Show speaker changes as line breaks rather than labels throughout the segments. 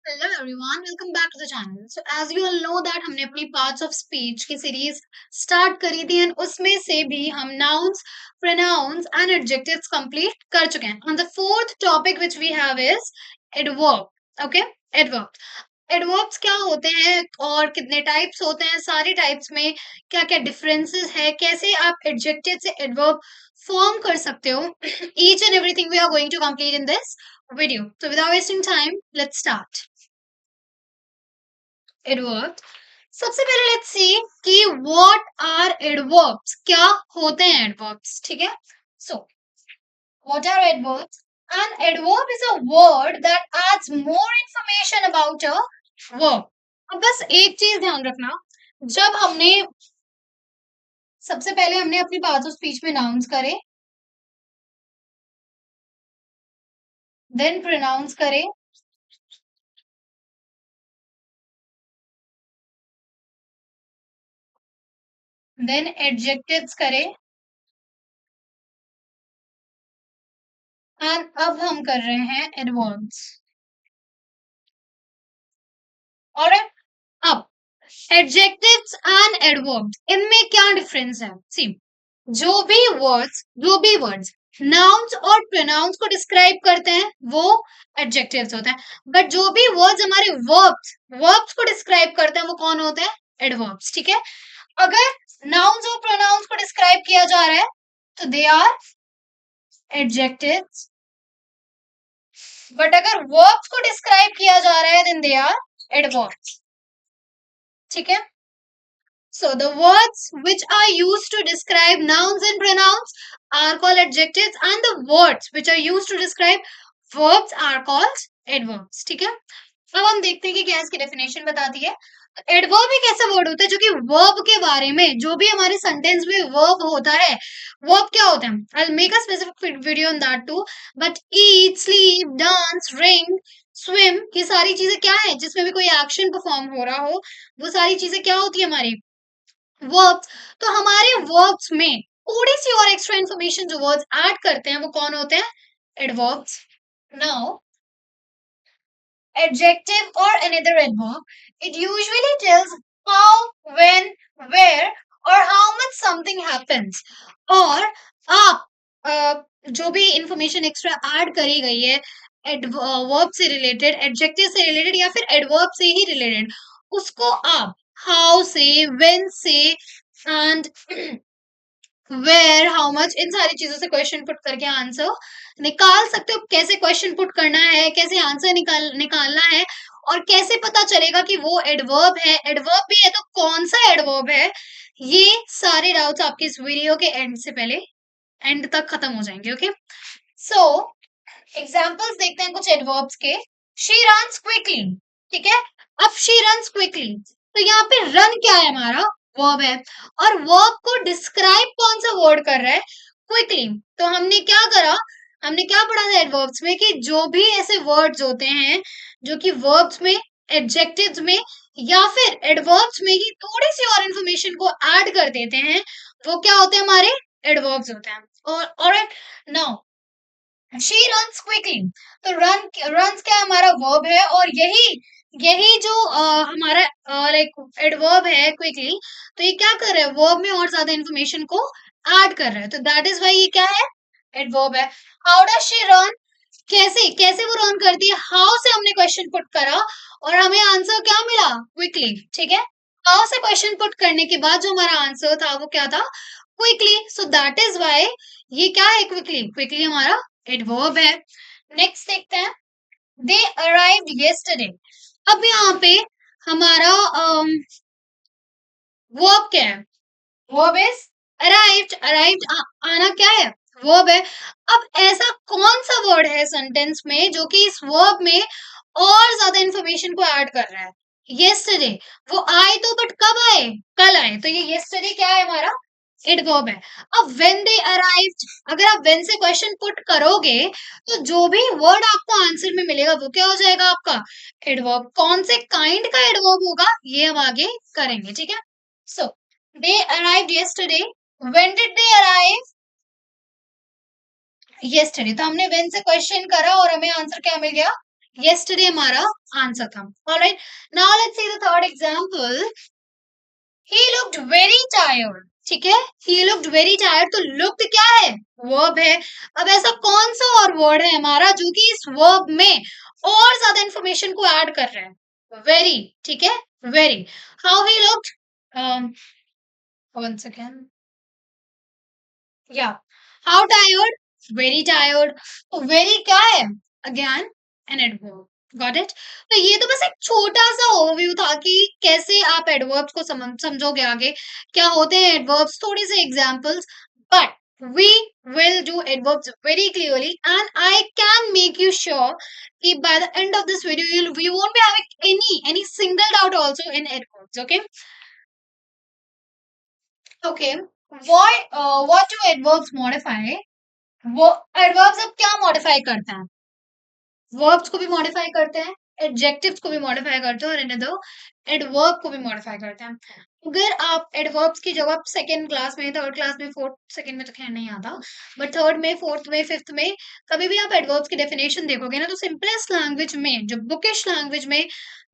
Hello everyone, welcome back to the channel. So as you all know that हमने अपनी parts of speech की series start करी थी and उसमें से भी हम nouns, pronouns and adjectives complete कर चुके हैं। On the fourth topic which we have is adverb. Okay, adverb. Adverbs क्या होते हैं और कितने टाइप्स होते हैं, सारे टाइप्स में क्या क्या डिफरेंसेस है, कैसे आप एडजेक्टिव से एडवर्ब फॉर्म कर सकते हो, each and everything we are going to complete in this video. So without wasting time, let's start. Adverbs. सबसे पहले लेट्स सी कि व्हाट आर एडवर्ब्स, क्या होते हैं एडवर्ब्स। ठीक है, so what are adverbs? An adverb is a word that adds more information about a verb. अब बस एक चीज ध्यान रखना, जब हमने सबसे पहले हमने अपनी पार्ट्स ऑफ स्पीच में नाउन्स करे, देन प्रोनाउंस करे, देन एडजेक्टिव्स करे, एंड अब हम कर रहे हैं एडवर्ब्स। और अब एडजेक्टिव्स एंड एडवर्ब्स, इनमें क्या डिफरेंस है? सी, जो भी वर्ड्स नाउन्स और प्रोनाउंस को डिस्क्राइब करते हैं वो एडजेक्टिव्स होते हैं, बट जो भी वर्ड्स हमारे वर्ब्स वर्ब्स को डिस्क्राइब करते हैं वो कौन होते हैं? एडवर्ब्स। ठीक है, अगर नाउन्स और प्रोनाउंस को डिस्क्राइब किया जा रहा है तो दे आर एडजेक्टिव्स, बट अगर वर्ब्स को डिस्क्राइब किया जा रहा है देन दे आर एडवर्ब्स। ठीक है, so the words which are used to describe nouns and pronouns are called adjectives, and the words which are used to describe verbs are called adverbs. ठीक है, अब हम देखते हैं कि क्या इसकी डेफिनेशन बताती है। एडवर्ब एक ऐसा वर्ड होता है जो कि वर्ब के बारे में, जो भी हमारे सेंटेंस में वर्ब होता है, वर्ब क्या होता है, I will make a specific video on that too, but eat, sleep, dance, drink, swim, ये सारी चीजें क्या है जिसमें भी कोई एक्शन परफॉर्म हो रहा हो, वो सारी चीजें क्या होती है हमारी वर्ब्स। तो हमारे वर्ब्स में थोड़ी सी और एक्स्ट्रा इन्फॉर्मेशन जो वर्ड्स ऐड करते हैं वो कौन होते हैं? Adverbs. Now adjective or another adverb, it usually tells how, when, where or how much something happens। और आप जो भी इंफॉर्मेशन एक्स्ट्रा ऐड करी गई है वर्ब से रिलेटेड, एडजेक्टिव से रिलेटेड या फिर एडवर्ब से ही रिलेटेड, उसको आप हाउ से, व्हेन से एंड वेयर, हाउ मच, इन सारी चीजों से क्वेश्चन पुट करके आंसर निकाल सकते हो। कैसे क्वेश्चन पुट करना है, कैसे आंसर निकालना है, और कैसे पता चलेगा कि वो एडवर्ब है, एडवर्ब भी है तो कौन सा एडवर्ब है, ये सारे डाउट्स आपके इस वीडियो के एंड से पहले, एंड तक खत्म हो जाएंगे। ओके, सो एग्जाम्पल्स देखते हैं कुछ एडवर्ब्स के। She runs quickly. ठीक है, अब शी रन्स क्विकली, तो यहाँ पे रन क्या है? हमारा वर्ब है, और वर्ब को डिस्क्राइब कौन सा वर्ड कर रहा है? क्विकली। तो हमने क्या करा, हमने क्या पढ़ा था एडवर्ब्स में कि जो भी ऐसे वर्ड्स होते हैं जो कि वर्ब्स में, एडजेक्टिव्स में या फिर एडवर्ब्स में ही थोड़ी सी और इंफॉर्मेशन को ऐड कर देते हैं, वो क्या होते हैं? हमारे एडवर्ब्स होते हैं। और नाउ शी रन्स क्विकली, तो रन्स क्या हमारा वर्ब है, और यही यही जो हमारा लाइक एडवर्ब है क्विकली, तो ये क्या कर रहा है? वर्ब में और ज्यादा इंफॉर्मेशन को ऐड कर रहा है, तो दैट इज वाई ये क्या है? एडवर्ब है। हाउ डज शी रन, कैसे कैसे वो रन करती है? हाउ से हमने क्वेश्चन पुट करा और हमें आंसर क्या मिला? क्विकली। ठीक है, हाउ से क्वेश्चन पुट करने के बाद जो हमारा आंसर था वो क्या था? Quickly. So that is why ये क्या है? क्विकली। क्विकली हमारा एडवर्ब है। नेक्स्ट देखते हैं, दे अराइव्ड यस्टरडे। अब यहाँ पे हमारा वर्ब क्या है? Verb is arrived. अराइव्ड आना क्या है? वर्ब है। अब ऐसा कौन सा वर्ड है सेंटेंस में जो कि इस वर्ब में और ज्यादा इंफॉर्मेशन को ऐड कर रहा है? यस्टरडे, वो आए तो, बट कब आए? कल आए, तो ये यस्टरडे क्या है? हमारा एडवर्ब है। अब व्हेन दे अराइव्ड, अगर आप व्हेन से क्वेश्चन पुट करोगे तो जो भी वर्ड आपको आंसर में मिलेगा वो क्या हो जाएगा? आपका एडवर्ब। कौन से काइंड का एडवर्ब होगा ये हम आगे करेंगे। ठीक है, सो they arrived yesterday. When did they arrive? Yesterday। तो हमने when से क्वेश्चन करा और हमें आंसर क्या मिल गया? yesterday हमारा आंसर था. Alright, now let's see the third example. He looked very tired. ठीक है, ही लुक्ड वेरी टायर्ड. तो लुक्ड क्या है? वर्ब है. अब ऐसा कौन सा और वर्ड है हमारा जो कि इस वर्ब में और ज्यादा इंफॉर्मेशन को ऐड कर रहा है? वेरी. ठीक है, very. How he looked, one second, या हाउ टायर्ड, वेरी टायर्ड. तो वेरी क्या है? Again an adverb. Got it. तो ये तो बस एक छोटा सा ओवरव्यू था कि कैसे आप एडवर्ब्स को समझोगे आगे क्या होते हैं एडवर्ब्स, थोड़े से examples. But we will do adverbs very clearly and I can make you sure कि by the end of this video we won't be having any single doubt also in adverbs. Okay. Okay. What do adverbs modify? वो adverbs अब क्या modify करते हैं? Verbs को भी modify करते हैं, एडजेक्टिव्स को भी मॉडिफाई करते हैं और इन्हें एडवर्ब को भी मॉडिफाई करते हैं. अगर आप एडवर्ब्स की जब आप सेकेंड क्लास में, थर्ड क्लास में, फोर्थ, सेकेंड में तो खैर नहीं आता, बट थर्ड में, फोर्थ में, फिफ्थ में कभी भी आप एडवर्ब्स की डेफिनेशन देखोगे ना, तो सिंपलेस्ट लैंग्वेज में, जो बुकिश लैंग्वेज में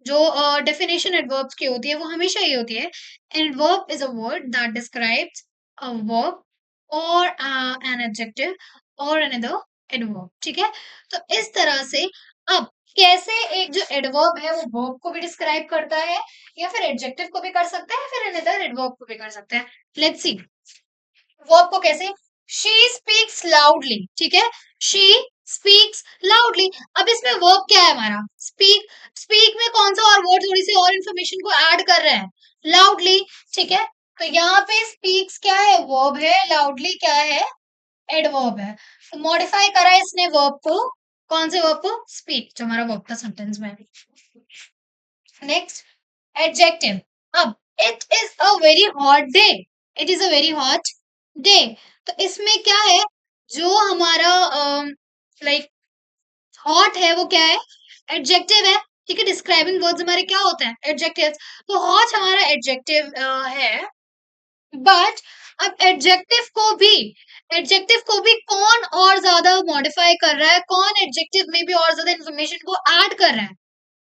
जो डेफिनेशन एडवर्ब्स की होती है वो हमेशा ये होती है: adverb is a word that describes a verb और एन एडजेक्टिव और अनदर एडवर्ब. ठीक है, तो इस तरह से अब कैसे एक जो एडवर्ब है वो वर्ब को भी डिस्क्राइब करता है या फिर एडजेक्टिव को भी कर सकता है या फिर अनदर एडवर्ब को भी कर सकता है. लेट्स सी वर्ब को कैसे. She speaks loudly. ठीक है, शी स्पीक्स लाउडली. अब इसमें वर्ब क्या है हमारा? स्पीक. स्पीक में कौन सा और वर्ड थोड़ी सी और इंफॉर्मेशन को ऐड कर रहा है? लाउडली. ठीक है, तो यहाँ पे स्पीक्स क्या है? वर्ब है. लाउडली क्या है? एडवर्ब है. तो मॉडिफाई करा है इसने वर्ब को. कौन से वर्ब को? स्पीक, जो हमारा वर्ब था सेंटेंस में. Next adjective. अब it is a very hot day. It is a very hot day. तो इसमें क्या है? जो हमारा लाइक हॉट है वो क्या है? एडजेक्टिव है. ठीक है, डिस्क्राइबिंग वर्ड्स हमारे क्या होते हैं? एडजेक्टिव. तो हॉट हमारा एडजेक्टिव है. बट अब एडजेक्टिव को भी कौन और ज्यादा मॉडिफाई कर रहा है? कौन एडजेक्टिव में भी और ज्यादा इंफॉर्मेशन को ऐड कर रहा है?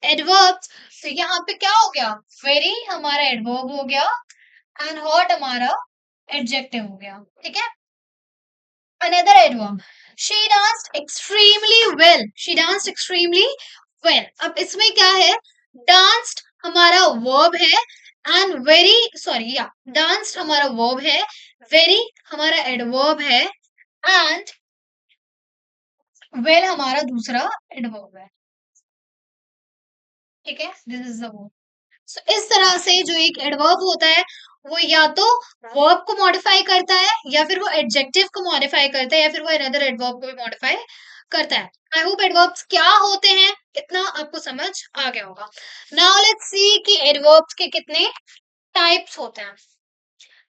एडवर्ब्स. तो यहाँ पे क्या हो गया? वेरी हमारा एडवर्ब हो गया एंड हॉट हमारा एडजेक्टिव हो गया. ठीक है, another adverb. She danced extremely well. She danced extremely well. अब इसमें क्या है? डांस्ड हमारा वर्ब है एंड वेरी, सॉरी या डांस्ड हमारा वर्ब है, वेरी हमारा एडवर्ब है एंड वेल हमारा दूसरा एडवर्ब है. ठीक है, दिस इज द वर्ब. सो इस तरह से जो एक एडवर्ब होता है वो या तो वर्ब को मॉडिफाई करता है या फिर वो एडजेक्टिव को मॉडिफाई करता है या फिर वो अनदर एडवर्ब को भी मॉडिफाई करता है. आई होप एडवर्ब्स क्या होते हैं इतना आपको समझ आ गया होगा. नाउ लेट्स सी कि एडवर्ब्स के कितने टाइप्स होते हैं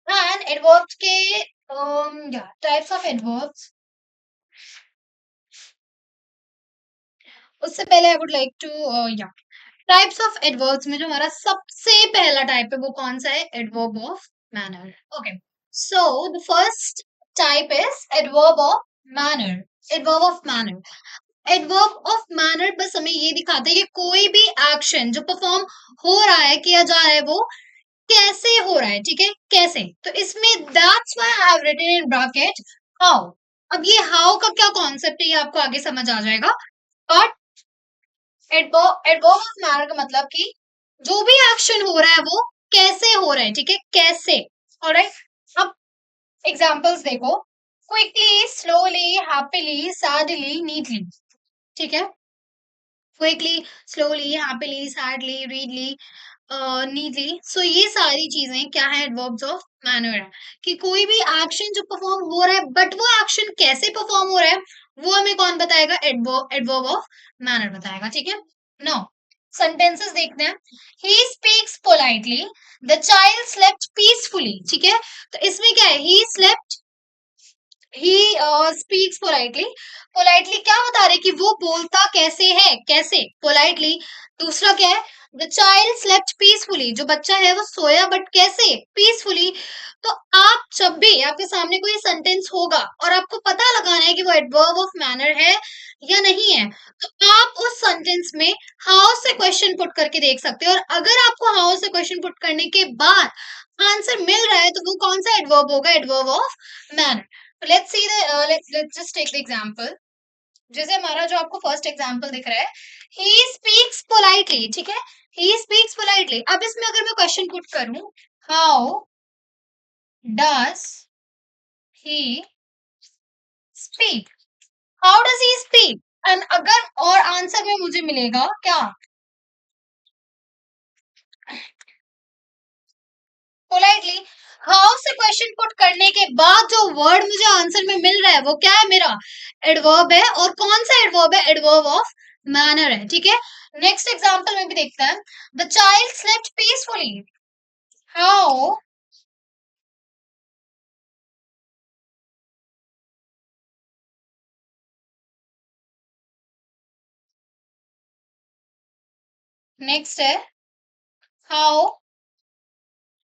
एंड एडवर्ब्स के टाइप्स ऑफ एडवर्ब्स. उससे पहले आई वुड लाइक टू या टाइप्स ऑफ एडवर्ब्स में जो हमारा सबसे पहला टाइप है वो कौन सा है? Adverb of manner. Okay, so the first type is adverb of manner. Adverb of manner. Adverb of manner बस हमें ये दिखाता है कि कोई भी एक्शन जो परफॉर्म हो रहा है, किया जा रहा है, वो कैसे हो रहा है. ठीक है, कैसे. तो इसमें that's why I have written in bracket how. अब ये हाउ का क्या कॉन्सेप्ट है ये आपको आगे समझ आ जाएगा. बट एडवर्ब ऑफ मैनर का मतलब कि जो भी एक्शन हो रहा है वो कैसे हो रहा है. ठीक है, कैसे. ऑलराइट, अब एग्जांपल्स देखो. Quickly, slowly, happily, sadly, neatly. ठीक है, quickly, slowly, happily, sadly, rudely, neatly. So ये सारी चीजें क्या है? एडवर्ब्स ऑफ मैनर है कि कोई भी एक्शन जो परफॉर्म हो रहा है बट वो एक्शन कैसे परफॉर्म हो रहा है वो हमें कौन बताएगा? एडवर्ब ऑफ मैनर बताएगा. ठीक है, नाउ सेंटेंसेस देखते हैं. He speaks politely, the child slept peacefully. ठीक है, तो इसमें क्या है? He slept, he speaks politely. Politely क्या बता रहे कि वो बोलता कैसे है? कैसे? पोलाइटली. दूसरा क्या है? द चाइल्ड स्लेप्ट पीसफुली, जो बच्चा है वो सोया बट कैसे, पीसफुली। तो आप जब भी आपके सामने कोई सेंटेंस होगा और आपको पता लगाना है कि वो एडवर्ब ऑफ मैनर है या नहीं है, तो आप उस सेंटेंस में हाउ से क्वेश्चन पुट करके देख सकते हो, और अगर आपको हाउ से क्वेश्चन पुट करने के बाद आंसर मिल रहा है तो वो कौन सा एडवर्ब होगा, adverb of manner. Let's see the let's just take the example. जैसे हमारा जो आपको फर्स्ट एग्जांपल दिख रहा है, ही स्पीक्स पोलाइटली, ठीक है, ही स्पीक्स पोलाइटली। अब इसमें अगर मैं क्वेश्चन पुट करूं, how does he speak, how does he speak, and अगर और आंसर में मुझे मिलेगा क्या, पोलाइटली। हाउ से क्वेश्चन पुट करने के बाद जो वर्ड मुझे आंसर में मिल रहा है वो क्या है, मेरा एडवर्ब है, और कौन सा एडवर्ब है, एडवर्ब ऑफ मैनर है, ठीक है। नेक्स्ट एग्जांपल में भी देखते हैं, the child slept peacefully, how, next है, how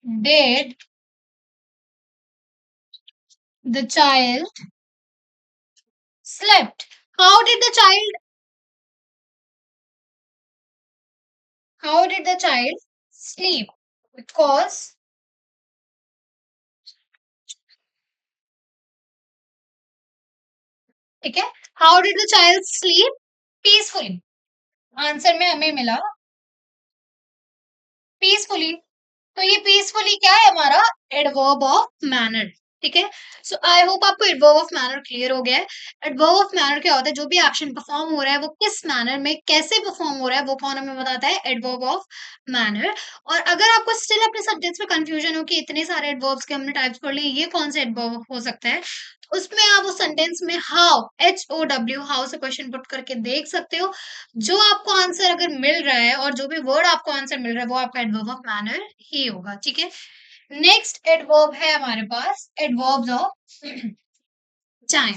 did the child slept, how did the child, how did the child sleep, because, ठीक है, how did the child sleep peacefully, answer में हमें मिला पीसफुली। तो ये पीसफुली क्या है हमारा, एडवर्ब ऑफ मैनर, ठीक है। सो आई होप आपको एडवर्ब ऑफ मैनर क्लियर हो गया है। एडवर्ब ऑफ मैनर क्या होता है, जो भी एक्शन परफॉर्म हो रहा है वो किस मैनर में कैसे परफॉर्म हो रहा है वो कौन हमें बताता है, एडवर्ब ऑफ मैनर। और अगर आपको स्टिल अपने सब्जेक्ट्स में कंफ्यूजन हो कि इतने सारे एडवर्ब्स के हमने टाइप्स पढ़ लिए, ये कौन सा एडवर्ब हो सकता है, उसमें आप उस सेंटेंस में हाउ, HOW, हाउ से क्वेश्चन पुट करके देख सकते हो। जो आपको आंसर अगर मिल रहा है और जो भी वर्ड आपको आंसर मिल रहा है वो आपका एडवर्ब ऑफ मैनर ही होगा, ठीक है। नेक्स्ट एडवर्ब है हमारे पास, adverbs of time.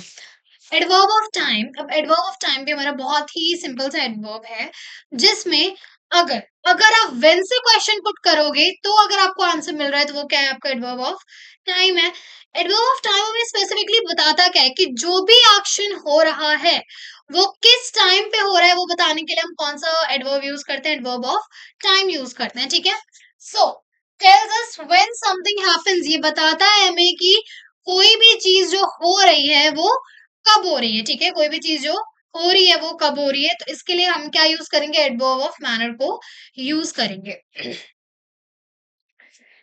Adverb of time, अब एडवर्ब ऑफ टाइम भी हमारा बहुत ही सिंपल सा एडवर्ब है, जिसमें अगर अगर आप व्हेन से क्वेश्चन पुट करोगे तो अगर आपको आंसर मिल रहा है तो वो क्या है, आपका एडवर्ब ऑफ टाइम है। एडवर्ब ऑफ टाइम हमें स्पेसिफिकली बताता क्या है कि जो भी एक्शन हो रहा है वो किस टाइम पे हो रहा है वो बताने के लिए हम कौन सा एडवर्ब यूज करते हैं, एडवर्ब ऑफ टाइम यूज करते हैं, ठीक है। So tells us when something happens, ये बताता है हमें कि कोई भी चीज जो हो रही है वो कब हो रही है, ठीक है, कोई भी चीज जो हो रही है वो कब हो रही है, तो इसके लिए हम क्या यूज करेंगे, एडवर्ब ऑफ मैनर को यूज करेंगे।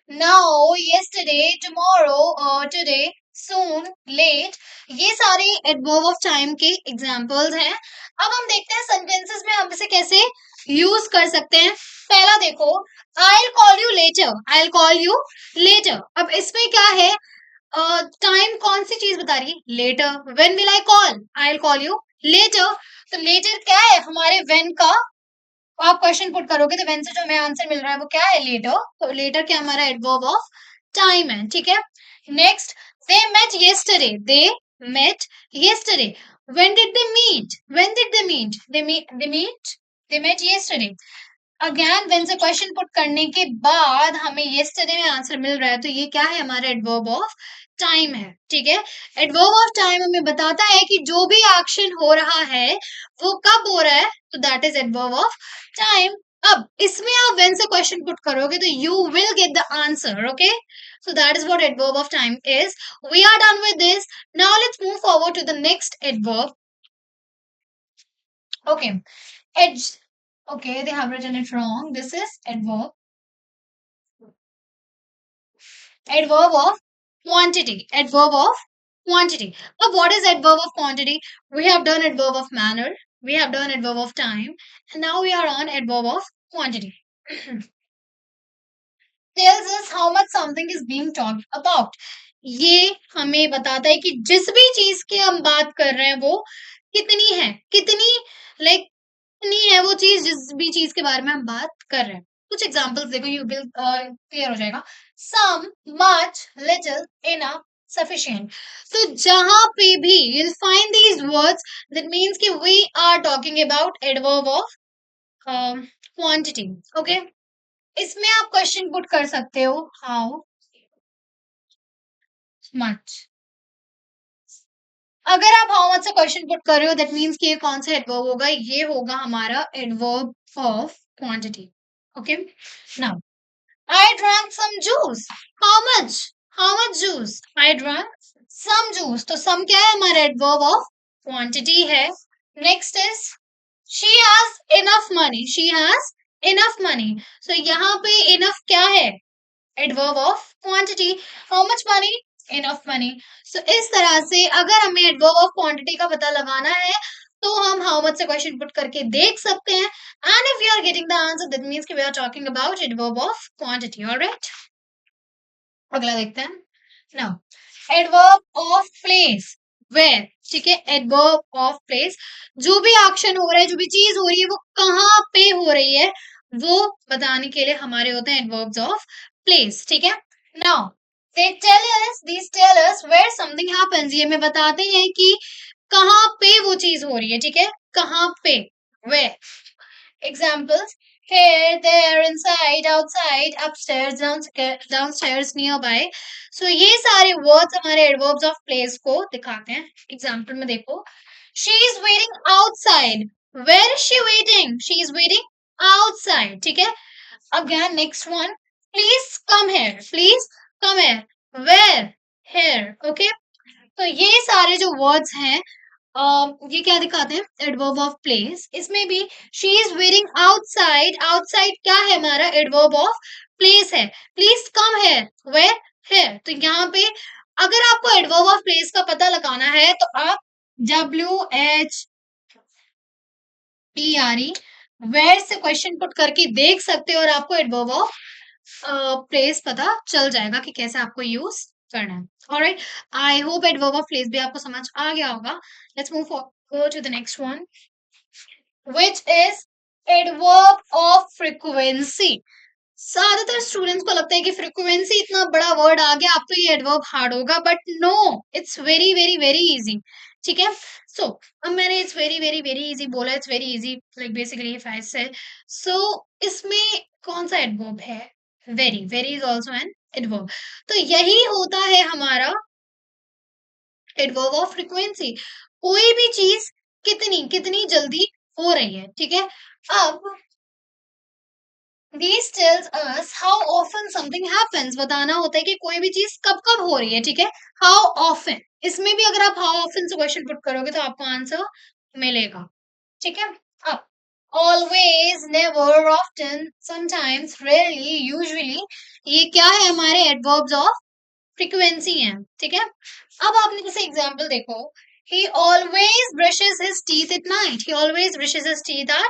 Now, yesterday, tomorrow, today, soon, late, ये सारे एडवर्ब ऑफ टाइम के एग्जांपल्स हैं। अब हम देखते हैं सेंटेंसेस में हम इसे कैसे यूज कर सकते हैं। पहला देखो, I'll call you later, I'll call you later। अब इसमें क्या है, टाइम कौन सी चीज बता रही है, later. When will I call, I will call you later. तो लेटर क्या है, हमारे व्हेन का आप क्वेश्चन पुट करोगे तो व्हेन से जो हमें आंसर मिल रहा है वो क्या है, लेटर। तो लेटर क्या हमारा एडवर्ब ऑफ टाइम है, ठीक है। Next, they met yesterday, they met yesterday। When did they meet, when did they meet, they met yesterday। Again when से क्वेश्चन पुट करने के बाद हमें yesterday में आंसर मिल रहा है तो ये क्या है, हमारा एडवर्ब ऑफ टाइम है, ठीक है। एडवर्ब ऑफ टाइम हमें बताता है कि जो भी एक्शन हो रहा है वो कब हो रहा है, तो that is adverb of time. अब इसमें आप व्हेन से क्वेश्चन पुट करोगे तो you will get the answer, okay. So that is what adverb of time is. We are done with this. Now let's move forward to the next adverb, okay. edge, okay, they have written it wrong, this is adverb, adverb of quantity, adverb of quantity. Now what is adverb of quantity, we have done adverb of manner, we have done adverb of time, and now we are on adverb of quantity. Tells us how much something is being talked about। ये हमें बताता है कि जिस भी चीज की हम बात कर रहे हैं वो कितनी है, कितनी लाइक कितनी है वो चीज, जिस भी चीज के बारे में हम बात कर रहे हैं। कुछ एग्जांपल्स देखो, यू विल क्लियर हो जाएगा। सम, मच, लिटिल, इनफ, सफिशिएंट। तो जहां पे भी you'll find these words, that means कि we are talking about adverb of quantity. Okay, इसमें आप क्वेश्चन पुट कर सकते हो, हाउ मच। अगर आप हाउ मच से क्वेश्चन पुट कर रहे हो, दैट मीन्स कि ये कौन सा एडवर्ब होगा, ये होगा हमारा adverb of quantity. Okay, now I drank some juice, how much, how much juice I drank some juice, तो सम क्या है, हमारा एडवर्ब ऑफ क्वांटिटी है। Next is she has enough money, she has enough money, so यहाँ पे enough क्या है, adverb of quantity. How much money, enough money. So इस तरह से अगर हमें एडवर्ब ऑफ क्वांटिटी का पता लगाना है तो हम हाउ मच से क्वेश्चन पुट करके देख सकते हैं, and if you are getting the answer that means कि we are talking about adverb of quantity. Alright, अगला देखते हैं। Now adverb of place, where, ठीक है, एडवर्ब ऑफ प्लेस, जो भी एक्शन हो रहा है, जो भी चीज हो रही है, वो कहाँ पे हो रही है, वो बताने के लिए हमारे होते हैं एडवर्ब्स ऑफ प्लेस। ठीक है, now they tell us, these tell us where something happens, ये हमें बताते हैं कि कहाँ पे वो चीज हो रही है। ठीक है, कहाँ पे, where। Examples: here, there, inside, outside, upstairs, downstairs, nearby. So ये सारे words हमारे adverbs of place को दिखाते हैं। Example में देखो, she is waiting outside. Where is she waiting? She is waiting outside. ठीक है, again next one, please come here. Please come here. Where? Here. Okay. तो ये सारे जो words हैं, ये क्या दिखाते हैं, एडवर्ब ऑफ प्लेस। इसमें भी she is wearing outside, outside क्या है, हमारा एडवर्ब ऑफ प्लेस है। Please come here, where, here. तो यहाँ पे अगर आपको एडवर्ब ऑफ प्लेस का पता लगाना है तो आप WHPRE वेयर से क्वेश्चन पुट करके देख सकते हो और आपको एडवर्ब ऑफ प्लेस पता चल जाएगा कि कैसे आपको यूज करना है। Alright, I hope adverb of place भी आपको समझ आ गया होगा। Let's move forward to the next one, which is adverb of frequency. ज्यादातर स्टूडेंट्स को लगता है कि फ्रीक्वेंसी इतना बड़ा वर्ड आ गया, अब तो ये एडवर्ब हार्ड होगा, but no, it's very very very easy. ठीक है, सो अब मैंने it's very very very easy बोला, it's very easy like basically if I say, so इसमें कौन सा एडवर्ब है, very, very is also an adverb. तो यही होता है हमारा एडवर्ब ऑफ फ्रीक्वेंसी, कोई भी चीज कितनी कितनी जल्दी हो रही है। ठीक है, अब This tells us how often something happens, बताना होता है कि कोई भी चीज कब कब हो रही है। ठीक है, how often, इसमें भी अगर आप how often से क्वेश्चन पुट करोगे तो आपको आंसर मिलेगा। ठीक है, अब always, never, often, sometimes, rarely, usually, ये क्या है, हमारे एडवर्ब्स ऑफ फ्रीक्वेंसी हैं। ठीक है, अब आपने जैसे एग्जांपल देखो, he always brushes his teeth at night, he always brushes his teeth at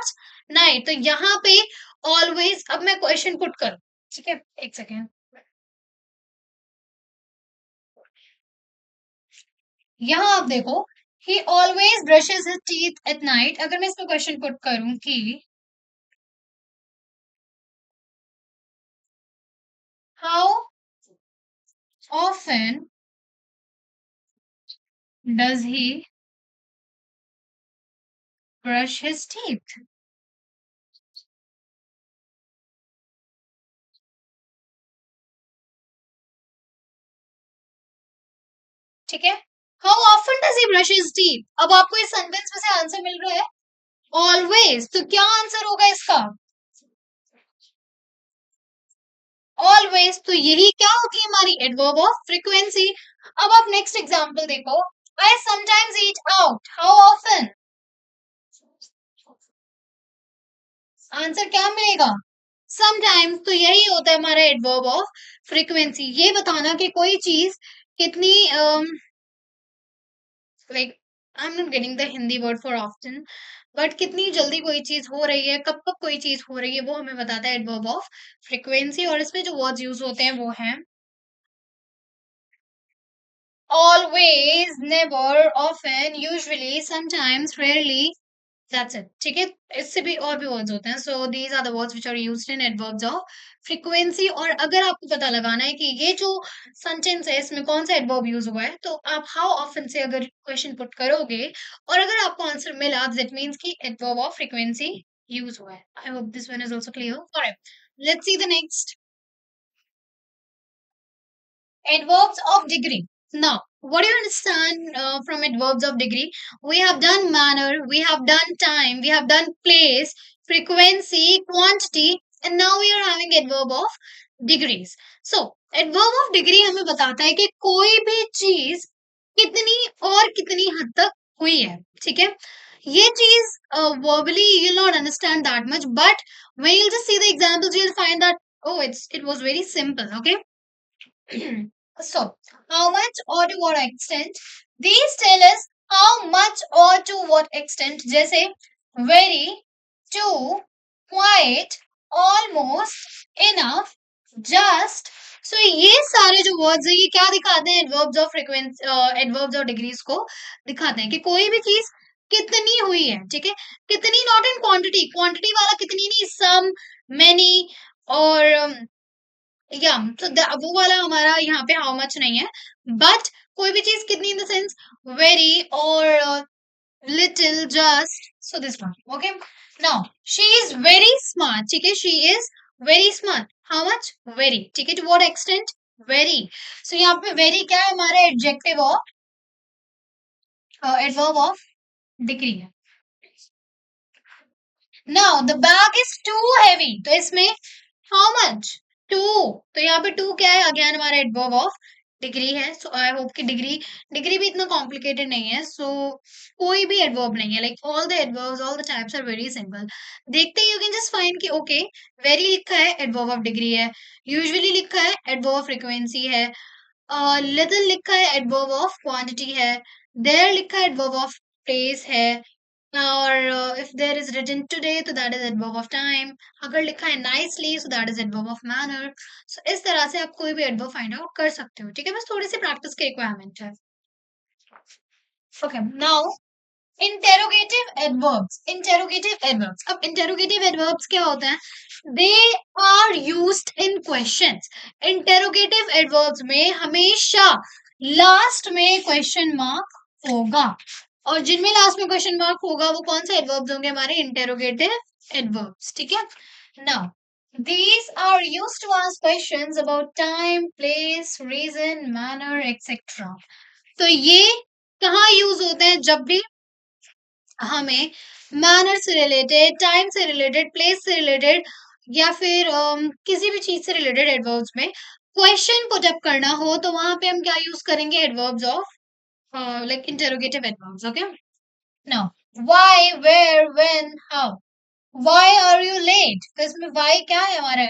night, तो यहाँ पे ऑलवेज, अब मैं क्वेश्चन पुट करूं, ठीक है, एक सेकेंड, यहाँ आप देखो, ही always brushes his teeth at night, अगर मैं इसमें क्वेश्चन पुट करूं कि how often does he brush his teeth, ठीक है, how often does he brush his teeth, अब आपको इस सेंटेंस में से आंसर मिल रहा है ऑलवेज, तो क्या आंसर होगा इसका, ऑलवेज, तो यही क्या होती है हमारी एडवर्ब ऑफ फ्रीक्वेंसी। अब आप नेक्स्ट एग्जांपल देखो, I sometimes eat out, how often, answer क्या मिलेगा, समटाइम्स, तो यही होता है हमारा एडवर्ब ऑफ फ्रीक्वेंसी, ये बताना कि कोई चीज कितनी like, I am not getting the Hindi word for often, but कितनी जल्दी कोई चीज हो रही है, कब कब कोई चीज हो रही है, वो हमें बताता है एडवर्ब ऑफ फ्रीक्वेंसी। और इसमें जो वर्ड्स यूज होते हैं वो हैं always, never, often, usually, sometimes, rarely, that's it. ठीक है, इससे भी और भी वर्ड्स होते हैं, so these are the words which are used in adverbs of frequency. और अगर आपको पता लगाना है कि ये जो सेंटेंस है इसमें कौन सा एडवर्ब यूज हुआ है, तो आप हाउ ऑफन से अगर क्वेश्चन पुट करोगे और अगर आपको आंसर मिला, दैट मीन्स कि एडवर्ब ऑफ फ्रीक्वेंसी यूज हुआ है. I hope this one is also clear. Alright, let's see the next. Adverbs of degree. Now, what do you understand from adverbs of degree? We have done manner, we have done time, we have done place, frequency, quantity, and now we are having adverb of degrees. So, adverb of degree हमें बताता है कि कोई भी चीज कितनी और कितनी हद तक हुई है. ठीक है, ये चीज verbally you'll not understand that much, but when you'll just see the examples, you'll find that oh, it was very simple. Okay. So, how much or to what extent? These tell us how much or to what extent. जैसे very, too, quite, almost, enough, just. So ये सारे जो words है ये क्या दिखाते हैं? Adverbs of frequency, adverbs और degrees को दिखाते हैं कि कोई भी चीज कितनी हुई है. ठीक है, कितनी not in quantity. Quantity वाला कितनी नहीं, some, many और या तो वो वाला हमारा यहाँ पे हाउ मच नहीं है, बट कोई भी चीज कितनी इन द सेंस वेरी और little, just. So this one. Okay, now she is very smart. ठीक है, she is very smart. How much? Very. ठीक है, to what extent? Very. So यहाँ पे वेरी क्या है? हमारा adjective of adverb of degree है. Now the bag is too heavy. तो इसमें हाउ मच? टू. तो यहाँ पे टू क्या है? अगेन हमारा एडवर्ब ऑफ डिग्री है. सो आई होप कि डिग्री डिग्री भी इतना कॉम्प्लिकेटेड नहीं है. सो कोई भी एडवर्ब नहीं है. Like all the adverbs, all the types are very simple. देखते ही यू कैन जस्ट फाइंड कि ओके, वेरी लिखा है एडवर्ब ऑफ डिग्री है, यूजुअली लिखा है एडवर्ब ऑफ फ्रीक्वेंसी है, लिटिल लिखा है एडवर्ब ऑफ क्वांटिटी है, देयर लिखा है एडवर्ब ऑफ प्लेस है, और if there is written today तो that is adverb of time. अगर लिखा है nicely so that is adverb of manner. So इस तरह से आप कोई भी adverb find out कर सकते हो. ठीक है, बस थोड़ी सी प्रैक्टिस की रिक्वायरमेंट है. Okay, now interrogative adverbs. Interrogative adverbs. अब interrogative adverbs क्या होते हैं? They are used in questions. Interrogative adverbs में हमेशा लास्ट में क्वेश्चन मार्क होगा, और जिनमें लास्ट में क्वेश्चन मार्क होगा वो कौन से एडवर्ब्स होंगे? हमारे इंटेरोगेटिव एडवर्ब्स. ठीक है, now these are used to ask questions about time, place, reason, manner, etc. तो ये कहाँ यूज होते हैं? जब भी हमें मैनर से रिलेटेड, टाइम से रिलेटेड, प्लेस से रिलेटेड या फिर किसी भी चीज से रिलेटेड एडवर्ब्स में क्वेश्चन पुट अप करना हो तो वहां पे हम क्या यूज करेंगे? Adverbs of like interrogative adverbs. Okay, now why, where, when, how. Why are you late? तो इसमें व्हाई क्या है? हमारा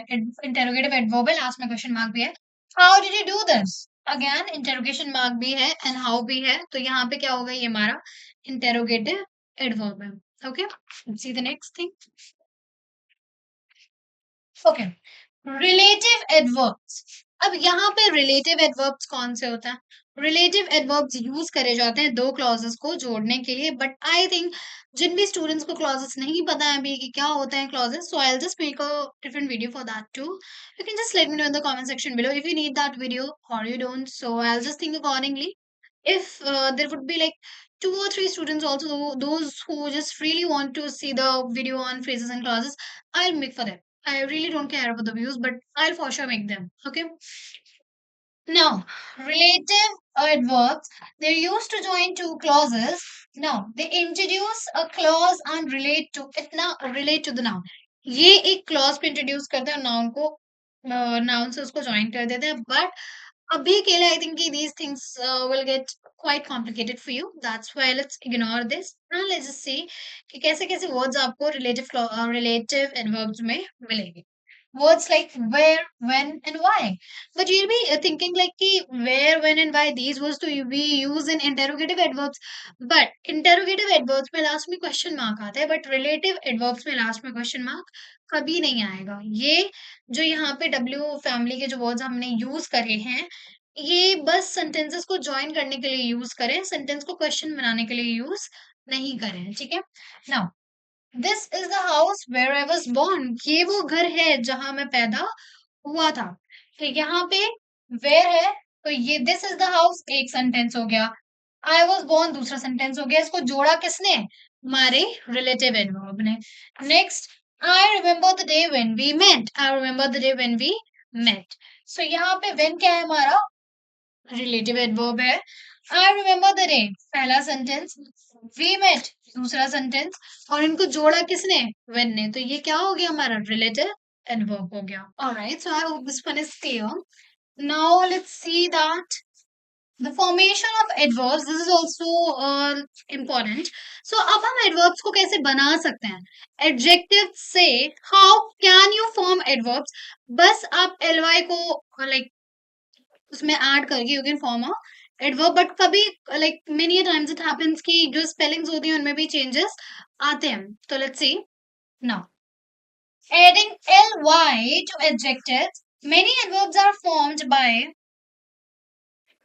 इंटेरोगेटिव एडवर्ब है, लास्ट में क्वेश्चन मार्क भी है. How did you do this? Again interrogation mark भी है एंड हाउ भी है. तो यहाँ पे क्या होगा? ये हमारा इंटेरोगेटिव एडवर्ब है. Okay, see the next thing. Okay, relative adverbs. अब यहाँ पे रिलेटिव एडवर्ब्स कौन से होता है? रिलेटिव एडवर्ब्स यूज करे जाते हैं दो क्लॉजेस को जोड़ने के लिए, बट आई थिंक जिन भी स्टूडेंट्स को क्लॉजेस नहीं पता है अभी कि क्या होते हैं clauses, so I will just make a different video for that too. You can just let me know in the comment section below if you need that video or you don't. So I will just think accordingly. If there would be like 2 or 3 students also, those who just really want to see the video on phrases and clauses, I'll make for them. I really don't care about the views, but I'll for sure make them. Okay. Now, relative adverbs, they're used to join two clauses. Now, they introduce a clause and relate to it. Now, relate to the noun. ये एक clause को introduce करते हैं, noun को noun से उसको join कर देते हैं. But अभी के लिए I think कि these things will get quite complicated for you. That's why let's ignore this. Now let's just see कि कैसे कैसे words आपको relative adverbs में मिलेंगे. Words like where, when, and why. But you'll be thinking like कि where, when, and why these words to be used in interrogative adverbs. But interrogative adverbs में last में question mark आता है, but relative adverbs में last में question mark कभी नहीं आएगा. ये जो यहाँ पे W family के जो words हमने use करे हैं, ये बस sentences को join करने के लिए use करें, sentence को question बनाने के लिए use नहीं करें. ठीक है. Now this is the house where I was born. ये वो घर है जहां मैं पैदा हुआ था. तो यहाँ पे वेयर है, तो ये दिस इज द हाउस एक सेंटेंस हो गया. आई वाज बोर्न दूसरा सेंटेंस हो गया. इसको जोड़ा किसने? हमारे रिलेटिव एडवर्ब ने। Next, I remember the day when we met, I remember the day when we met. So यहाँ पे व्हेन क्या है हमारा रिलेटिव एडवर्ब है। आई रिमेम्बर द डे पहला सेंटेंस, वी मेट दूसरा सेंटेंस, और इनको जोड़ा किसने, व्हेन ने, तो ये क्या हो गया हमारा रिलेटिव एडवर्ब हो गया। Alright, so I hope this one is clear. Now let's see that the formation of adverbs, this is also important. So अब हम adverbs को कैसे बना सकते हैं, adjectives से how can you form adverbs, बस आप ly को like उसमें ऐड करके you can form a adverb, but कभी like many a times it happens कि जो spellings होती हैं उनमें भी changes आते हैं। तो let's see now, adding ly to adjectives, many adverbs are formed by,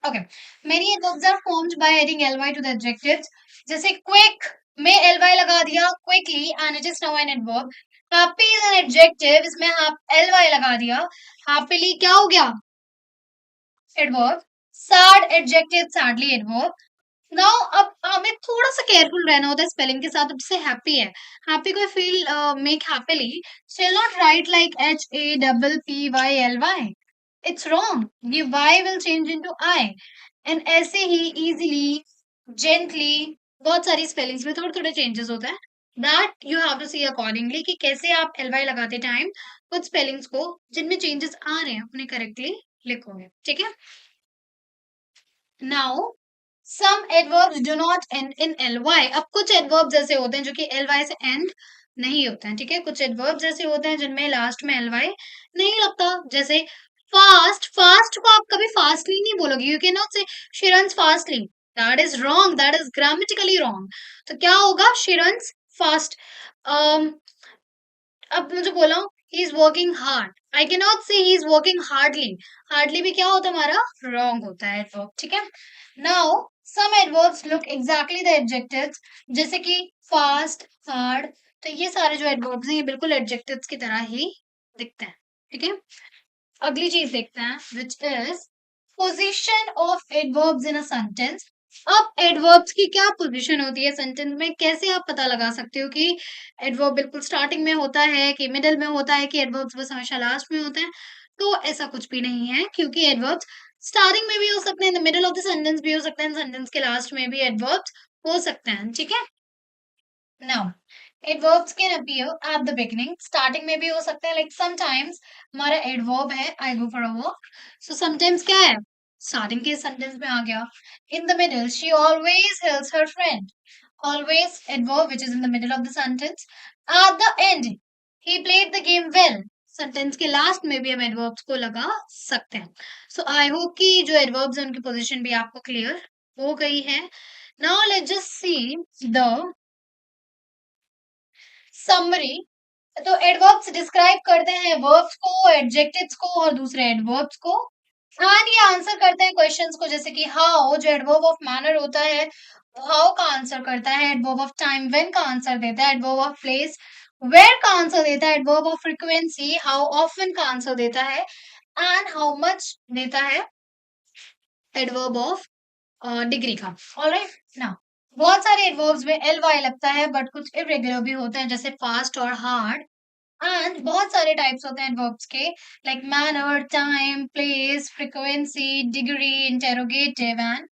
okay, many adverbs are formed by adding ly to the adjectives. जैसे quick में ly लगा दिया quickly and it is now an adverb. Happy is an adjective, इसमें आप ly लगा दिया, happily क्या हो गया adverb. Sad adjective, sadly adverb. Now अब हमें थोड़ा सा केयरफुल रहना होता है स्पेलिंग के साथ। अब जैसे हैप्पी है, हैप्पी को feel make happily, so you not right like HAPPYLY, it's wrong. ये Y will change into I. And ऐसे ही easily, gently, बहुत सारी स्पेलिंग्स में थोड़े थोड़े चेंजेस होते हैं, that you have to see accordingly कि कैसे आप LY लगाते टाइम कुछ स्पेलिंग्स को जिनमें चेंजेस आ रहे हैं उन्हें करेक्टली लिखोगे, ठीक है। Now some adverbs do not end in ly, अब कुछ एडवर्ब्स ऐसे होते हैं जो कि ly से एंड नहीं होते हैं, ठीक है। कुछ एडवर्ब्स ऐसे होते हैं जिनमें लास्ट में ly नहीं लगता, जैसे फास्ट, फास्ट को आप कभी फास्टली नहीं बोलोगे, you can not say she runs fastly, that is wrong, that is grammatically wrong. तो क्या होगा, शी रन्स फास्ट। अब मुझे बोला he is working hard, I can not say he is working hardly, hardly भी क्या होता है हमारा रॉन्ग होता है एडवर्ब, ठीक है। Now some adverbs look exactly the adjectives, जैसे कि फास्ट, हार्ड, तो ये सारे जो एडवर्ब्स हैं ये बिल्कुल एडजेक्टिव्स की तरह ही दिखते हैं, ठीक है। अगली चीज देखते हैं which is position of adverbs in a sentence. अब एडवर्ब्स की क्या पोजीशन होती है सेंटेंस में, कैसे आप पता लगा सकते हो कि एडवर्ब बिल्कुल स्टार्टिंग में होता है कि मिडिल में होता है कि एडवर्ब्स बस हमेशा लास्ट में होते हैं। तो ऐसा कुछ भी नहीं है, क्योंकि एडवर्ब्स स्टार्टिंग में भी हो सकते हैं, मिडिल ऑफ द सेंटेंस भी हो सकते हैं, सेंटेंस के लास्ट में भी एडवर्ब्स हो सकते हैं, ठीक है। Now adverbs can appear at the beginning, starting में भी हो सकते हैं, लाइक समटाइम्स हमारा एडवर्ब है I go for a walk, so sometimes क्या है स्टार्टिंग के सेंटेंस में आ गया। In the middle she always helps her friend, always adverb which is in the middle of the sentence. At the end he played the game well, sentence के last में भी हम एडवर्ब्स को लगा सकते हैं। सो आई होप कि जो एडवर्ब्स हैं उनकी पोजीशन भी आपको क्लियर हो गई है। Now let's just see the summary. तो एडवर्ब्स डिस्क्राइब करते हैं वर्ब्स को, एडजेक्टिव्स को और दूसरे एडवर्ब्स को, एंड ये आंसर करते हैं क्वेश्चंस को, जैसे कि हाउ जो एडवर्ब ऑफ मैनर होता है हाउ का आंसर करता है, एडवर्ब ऑफ टाइम व्हेन का आंसर देता है, एडवर्ब ऑफ प्लेस वेयर का आंसर देता है, adverb of frequency how often का आंसर देता है, एंड हाउ मच देता है एडवर्ब ऑफ डिग्री का। ऑलराइट, नाउ बहुत सारे एडवर्ब्स में ly लगता है, बट कुछ इरेगुलर भी होते हैं जैसे फास्ट और हार्ड, एंड बहुत सारे टाइप्स होते हैं एडवर्ब्स के, like manner, time, place, frequency, degree, interrogative and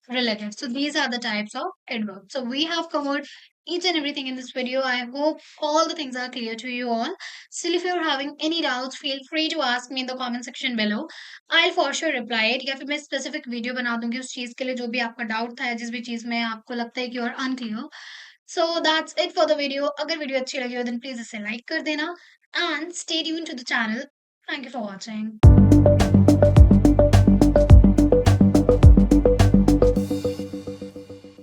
relative. So these are the types of adverbs. So we have covered each and everything in this video. I hope all the things are clear to you all. Still, if you're having any doubts, feel free to ask me in the comment section below. I'll for sure reply it. या फिर मैं specific video बना दूंगी उस चीज के लिए जो भी आपका doubt था, जिस भी चीज में आपको लगता है कि और unclear. So that's it for the video. अगर वीडियो अच्छी लगी हो then please इसे like कर देना and stay tuned to the channel. Thank you for watching.